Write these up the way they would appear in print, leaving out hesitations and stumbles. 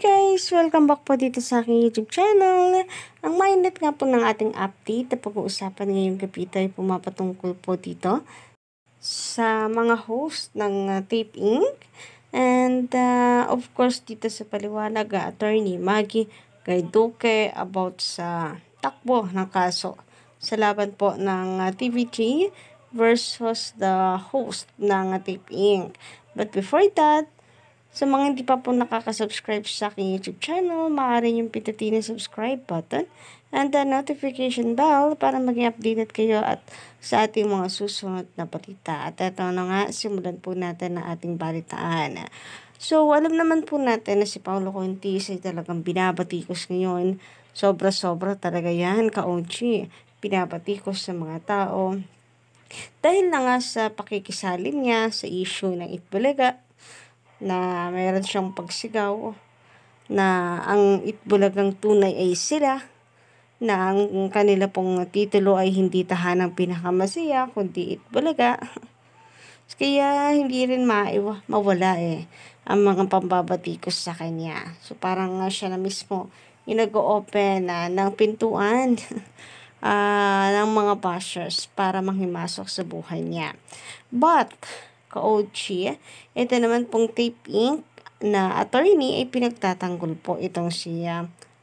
guys! Welcome back po dito sa aking YouTube channel. Ang mainit nga po ng ating update na pag-uusapan ngayong gabi tayo pumapatungkol po dito sa mga host ng Tape Inc. And of course dito sa paliwanag Attorney Maggie Gayduque about sa takbo ng kaso sa laban po ng TVG versus the host ng Tape Inc. But before that, sa mga hindi pa po nakaka-subscribe sa aking YouTube channel, maaari niyong pindutin ang subscribe button and the notification bell para maging updated kayo at sa ating mga susunod na balita. At ito na nga, simulan po natin ang ating balitaan. So, alam naman po natin na si Paulo Contis ay talagang binabatikos ngayon. Sobra-sobra talaga yan, ka-OG. Binabatikos sa mga tao. Dahil na nga sa pakikisalin niya sa issue ng Itbulaga, na mayroon siyang pagsigaw na ang Itbulagang tunay ay sila, na ang kanila pong titulo ay hindi tahanang pinakamasaya kundi Itbulaga. Kaya hindi rin mawala ang mga pambabatikos sa kanya. So parang siya na mismo yung nag-o-open ng pintuan ng mga bashers para manghimasok sa buhay niya. But ka-OG, ito naman pong Tape Inc. na attorney ay pinagtatanggol po itong si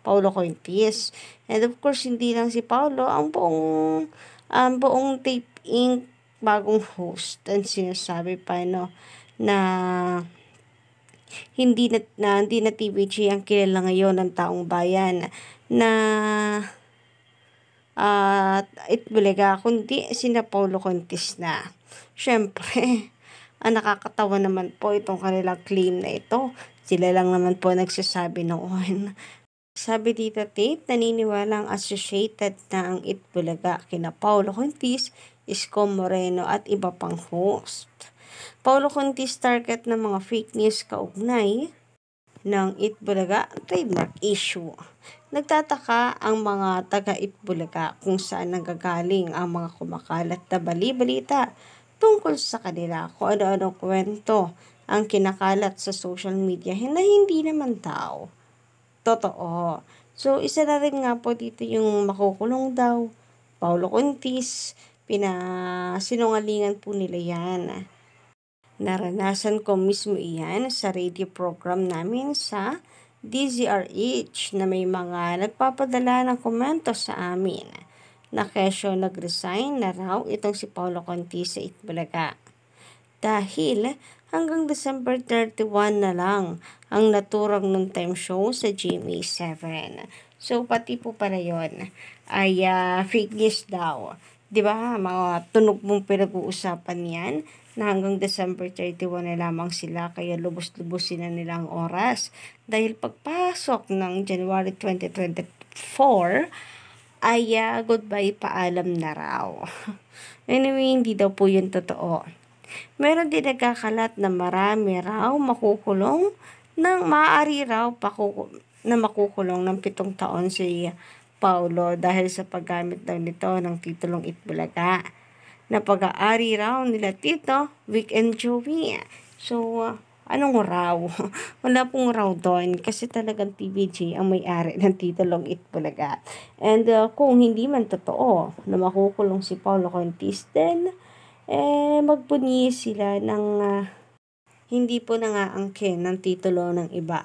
Paulo Contis. And of course, hindi lang si Paulo, ang buong Tape Inc. bagong host. And sinasabi pa na hindi na TVG ang kilala ngayon ng taong bayan na Itbulaga, kundi sina Paulo Contis na. Siyempre, nakakatawa naman po itong kanilang claim na ito. Sila lang naman po nagsasabi noon. Sabi dito, Tate, naniniwala ang associated na ang Itbulaga kina Paulo Contis, Isko Moreno at iba pang host. Paulo Contis target ng mga fake news kaugnay ng Itbulaga trademark issue. Nagtataka ang mga taga-Itbulaga kung saan nanggagaling ang mga kumakalat na bali-balita tungkol sa kanila, kung ano-ano kwento ang kinakalat sa social media na hindi naman totoo. So, isa na rin nga po dito yung makukulong daw, Paulo Contis, sinungalingan po nila yan. Naranasan ko mismo iyan sa radio program namin sa DZRH na may mga nagpapadala ng komento sa amin na kesyo nag-resign na raw itong si Paulo Contis sa Itbulaga. Dahil hanggang December 31 na lang ang naturang noon time show sa GMA7. So pati po pala yun ay fake news daw. Diba, mga tunog mong pinag-uusapan yan na hanggang December 31 na lamang sila, kaya lubos-lubosin na nilang oras. Dahil pagpasok ng January 2024, ay goodbye, paalam na raw. Anyway, hindi daw po yun totoo. Meron din nagkakalat na marami raw makukulong maaari raw na makukulong ng 7 taon si Paulo dahil sa paggamit daw nito ng titulong Itbulaga na pag-aari raw nila Tito, Vic and Joey. So, anong raw? Wala pong raw doon kasi talagang TVG ang may-ari ng titulong Itbulaga. And kung hindi man totoo na makukulong si Paulo Contis, then magbunyi sila ng hindi po nangaangkin ng titulo ng iba.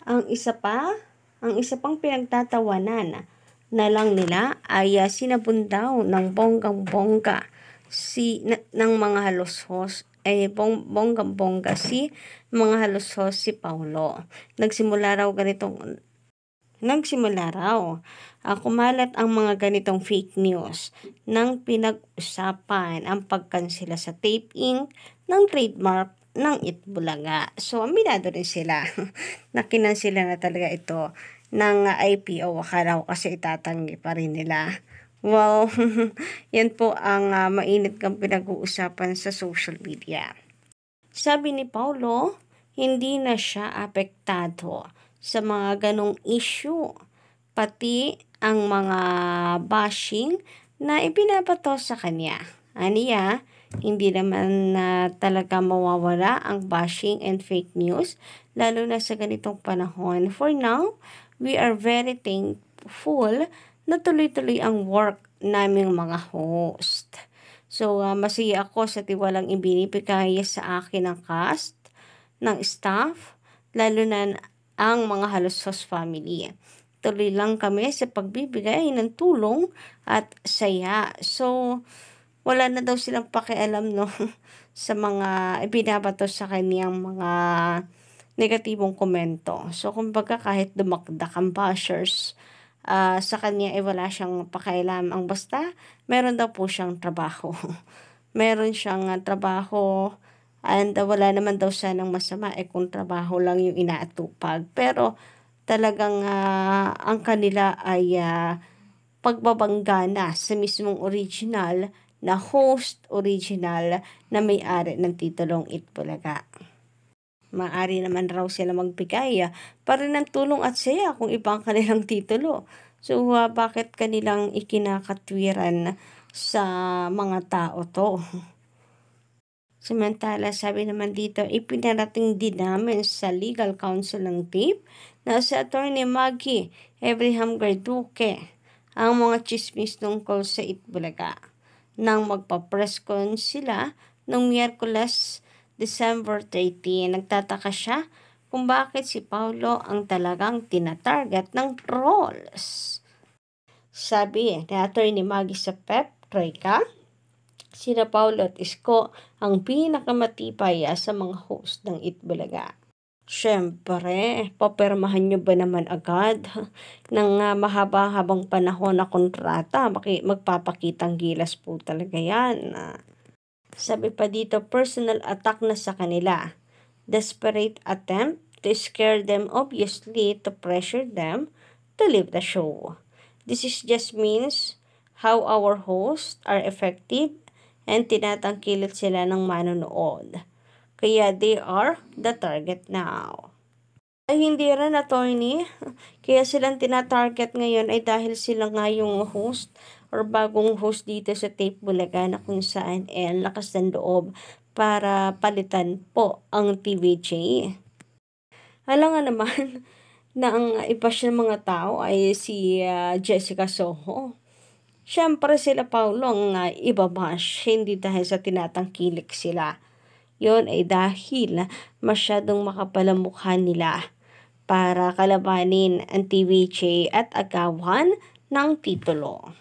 Ang isa pang pinagtatawanan na lang nila ay sinabundaw ng bonggang-bongga ng mga halushos bonggang-bongga si Paulo. Nagsimula raw kumalat ang mga ganitong fake news nang pinag-usapan ang pagkansela sa Tape Inc. ng trademark ng Itbulaga. So, aminado rin sila na kinansela na talaga ito ng IPO. Akala ko kasi itatanggi pa rin nila. Well, yan po ang mainit kang pinag-uusapan sa social media. Sabi ni Paulo, hindi na siya apektado sa mga ganong issue. Pati ang mga bashing na ipinabato sa kanya. Aniya, hindi naman talaga mawawala ang bashing and fake news lalo na sa ganitong panahon. For now, we are very thankful na tuloy-tuloy ang work naming mga host. So, masaya ako sa tiwalang ibinibigay sa akin ng cast, ng staff, lalo na ang mga halos host family. Tuloy lang kami sa pagbibigay ng tulong at saya. So, wala na daw silang pakialam, no, sa mga ibinabato sa kaniyang mga negatibong komento. So, kumbaga kahit dumakdak ang bashers, sa kanya ay wala siyang pakialam. Ang basta, meron daw po siyang trabaho. Meron siyang trabaho and wala naman daw sanang masama kung trabaho lang yung inaatupag. Pero talagang ang kanila ay pagbabangga na sa mismong original na host original na may-ari ng titulong Itbulaga. Maaari naman raw sila magbigay pa rin ng tulong at saya kung iba ang kanilang titulo. So, bakit kanilang ikinakatwiran sa mga tao to? Samantala, sabi naman dito, ipinarating din namin sa legal counsel ng TIP na si Atty. Maggie Abraham Garduque ang mga chismis tungkol sa Itbulaga. Nang magpa-press con sila noong Miyerkules, December 30, nagtataka siya kung bakit si Paulo ang talagang tinatarget ng trolls. Sabi ni Atty. Maggie sa PEP Troika, sina Paulo at Isko ang pinakamatibay sa mga host ng Itbulaga. Siyempre, papermahan nyo ba naman agad ng mahaba-habang panahon na kontrata? Magpapakitang gilas po talaga yan. Sabi pa dito, personal attack na sa kanila. Desperate attempt to scare them, obviously to pressure them to leave the show. This is just means how our hosts are effective and tinatangkilit sila ng manonood. Kaya they are the target now. Ay hindi rin, attorney. Kaya silang tinatarget ngayon ay dahil sila nga yung host or bagong host dito sa Tape Bulaga na kung saan lakas ng loob para palitan po ang TVJ. Alam nga naman na ang iba siya mga tao ay si Jessica Soho. Siyempre sila Paulo ang ibabash, hindi dahil sa tinatangkilik sila. Yon ay dahil masyadong makapal ang mukha nila para kalabanin ang TVJ at agawan ng titulo.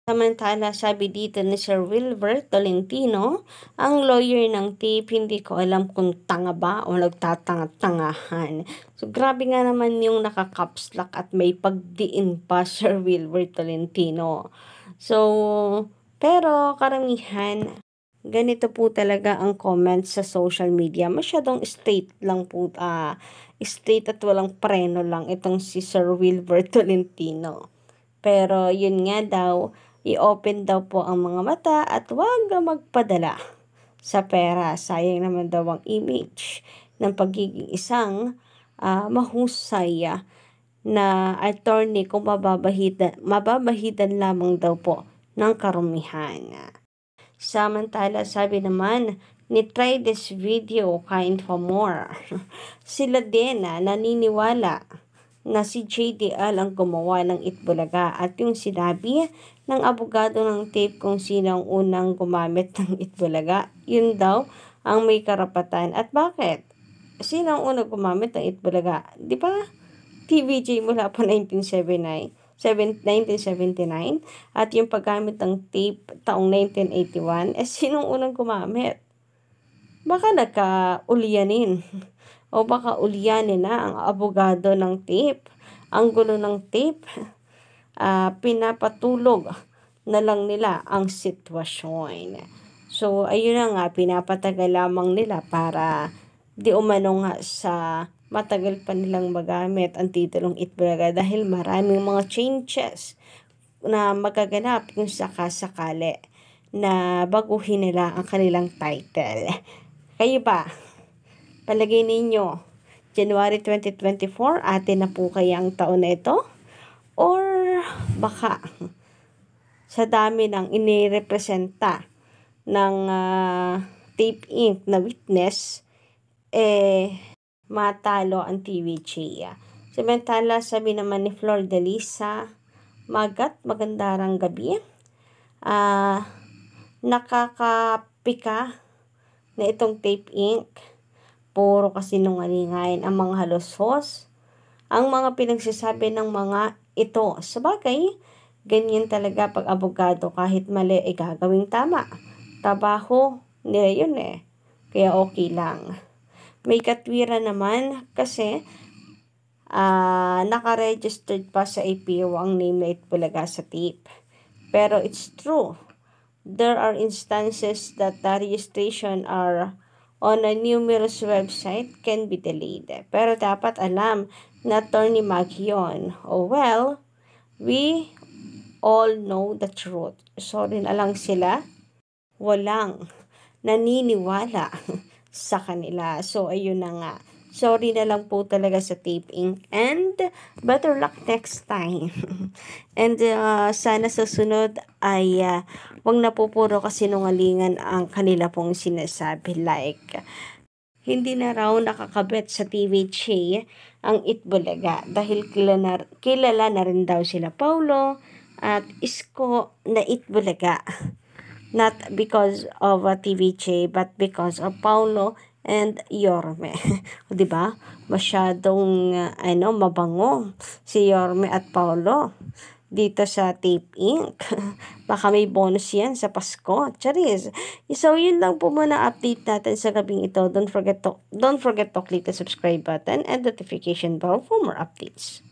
Samantala, sabi dito ni Sir Wilbert Tolentino, ang lawyer ng TIP, hindi ko alam kung tanga ba o nagtatanga-tangahan. So, grabe nga naman yung nakakapslak at may pagdiin pa, Sir Wilbert Tolentino. So, pero karamihan, ganito po talaga ang comments sa social media. Masyadong straight lang po, straight at walang preno lang itong si Sir Wilbert Tolentino. Pero yun nga daw, i-open daw po ang mga mata at huwag magpadala sa pera. Sayang naman daw ang image ng pagiging isang mahusay na attorney kung mababahitan lamang daw po ng karumihan. Samantala, sabi naman, ni-try this video kind for more. Sila din naniniwala na si JDL ang gumawa ng Itbulaga at yung sinabi ng abogado ng tape kung sino ang unang gumamit ng Itbulaga, yun daw ang may karapatan. At bakit? Sino ang unang gumamit ng Itbulaga? Di ba? TVJ mula po 1979 at yung paggamit ng tape taong 1981, sinong unang gumamit? Baka nagka-ulyanin o baka ulyanin na ang abogado ng tape. Ang gulo ng tape, pinapatulog na lang nila ang sitwasyon. So, ayun na nga, pinapatagal lamang nila para di umano nga sa matagal pa nilang magamit ang titulong Itbulaga dahil maraming mga changes na magaganap kung sakasakali na baguhin nila ang kanilang title. Kayo ba? Palagay ninyo, January 2024, atin na po kaya ang taon na ito? Or baka sa dami ng inirepresenta ng Tape Inc. na witness, matalo ang TVJ. Samantala, sabi naman ni Flor de Lisa, magandang gabi. Nakakapika na itong Tape Inc. Puro kasinungalingan ang mga halos-hos. Ang mga pinagsasabi ng mga ito. Sabagay, ganyan talaga pag abogado, kahit mali ay gagawing tama. Trabaho nila yun Kaya okay lang. May katwiran naman kasi naka-registered pa sa APO ang name na Itbulaga sa tape. Pero it's true. There are instances that the registration are on a numerous website can be delayed. Pero dapat alam na Attorney Mag yun. Oh well, we all know the truth. Sorry na lang sila. Walang naniniwala sa kanila. So, ayun na nga. Sorry na lang po talaga sa Tape Inc. And better luck next time. And sana sa sunod ay wag na po puro kasinungalingan ang kanila pong sinasabi. Like, hindi na raw nakakabet sa TVJ ang Itbulaga dahil kilala na rin daw sila Paulo at Isko na Itbulaga. Not because of TVJ but because of Paulo and Yorme. Diba? Masyadong mabango si Yorme at Paulo dito sa Tape Inc. Baka may bonus yan sa Pasko. Charis. So, yun lang po muna update natin sa gabing ito. Don't forget to click the subscribe button and notification bell for more updates.